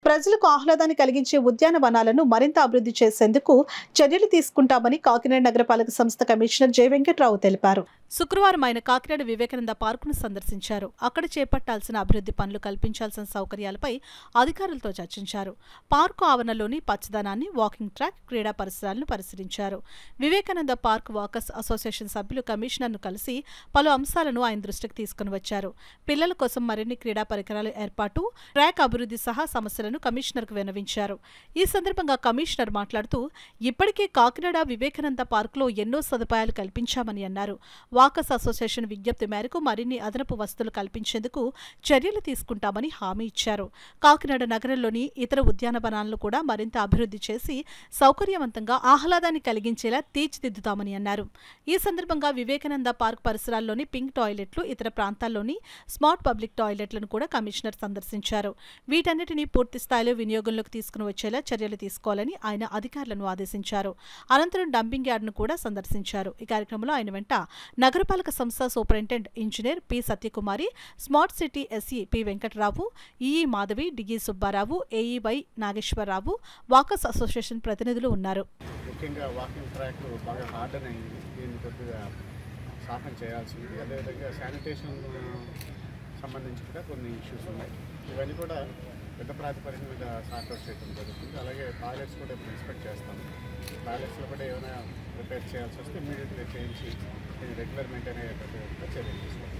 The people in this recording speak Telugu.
ప్రజలకు ఆహ్లాదాన్ని కలిగించే ఉద్యానవనాలను మరింత అభివృద్ధి చేసేందుకు చర్యలు తీసుకుంటామని కాకినాడ నగరపాలక సంస్థ కమిషనర్ జె వెంకట్రావు తెలిపారు. శుక్రవారం ఆయన కాకినాడ వివేకానంద పార్కును సందర్శించారు. అక్కడ చేపట్టాల్సిన అభివృద్ధి పనులు కల్పించాల్సిన సౌకర్యాలపై అధికారులతో చర్చించారు. పార్కు ఆవరణలోని పచ్చదనాన్ని, వాకింగ్ ట్రాక్, క్రీడా పరిసరాలను పరిశీలించారు. వివేకానంద పార్క్ వాకర్స్ అసోసియేషన్ సభ్యులు కమిషనర్ను కలిసి పలు అంశాలను ఆయన దృష్టికి తీసుకుని వచ్చారు. పిల్లల కోసం మరిన్ని క్రీడా పరికరాల ఏర్పాటు, ట్రాక్ అభివృద్ధి సహా సమస్యలను కమిషనర్కు విన్నవించారు. ఈ సందర్భంగా కమిషనర్ మాట్లాడుతూ, ఇప్పటికే కాకినాడ వివేకానంద పార్కులో ఎన్నో సదుపాయాలు కల్పించామని అన్నారు. వాకర్స్ అసోసియేషన్ విజ్ఞప్తి మేరకు మరిన్ని అదనపు వసతులు కల్పించేందుకు చర్యలు తీసుకుంటామని హామీ ఇచ్చారు. కాకినాడ నగరంలోని ఇతర ఉద్యానవనాలను కూడా మరింత అభివృద్ధి చేసి సౌకర్యవంతంగా ఆహ్లాదాన్ని కలిగించేలా తీర్చిదిద్దుతామని అన్నారు. ఈ సందర్భంగా వివేకానంద పార్క్ పరిసరాల్లోని పింక్ టాయిలెట్లు, ఇతర ప్రాంతాల్లోని స్మార్ట్ పబ్లిక్ టాయిలెట్లను కూడా కమిషనర్ సందర్శించారు. వీటన్నిటినీ పూర్తి స్థాయిలో వినియోగంలోకి తీసుకుని వచ్చేలా చర్యలు తీసుకోవాలని ఆయన అధికారులను ఆదేశించారు. అనంతరం డంపింగ్ యార్డ్ను కూడా సందర్శించారు. ఈ కార్యక్రమంలో ఆయన వెంట నగరపాలక సంస్థ superintendent engineer P Satyakumari, smart city SE P Venkatarao, EE Madhavi, DE Subbarao, AE Y Nageswararao, walkers association ప్రతినిధులు ఉన్నారు. ముఖ్యంగా వాకింగ్ ట్రాక్ బాగా హార్డన్ అయింది. దీన్ని కొద్దిగా సాఫన్ చేయాల్సింది. అదేవిధంగా శానిటేషన్ సంబంధించి కూడా కొన్ని ఇష్యూస్ ఉన్నాయి. ఇవన్నీ కూడా పెద్ద ప్రాతిపదిక మీద సార్ట్అవుట్ చేయడం జరుగుతుంది. అలాగే టాయిలెట్స్ కూడా ఇప్పుడు ఇన్స్పెక్ట్ చేస్తాము. టాయిలెట్స్లో కూడా ఏమైనా రిపేర్ చేయాల్సి వస్తే ఇమీడియట్గా చేయించి రెగ్యులర్ మెయింటైన్ అయ్యేటట్టు చర్యలు తీసుకోవాలి.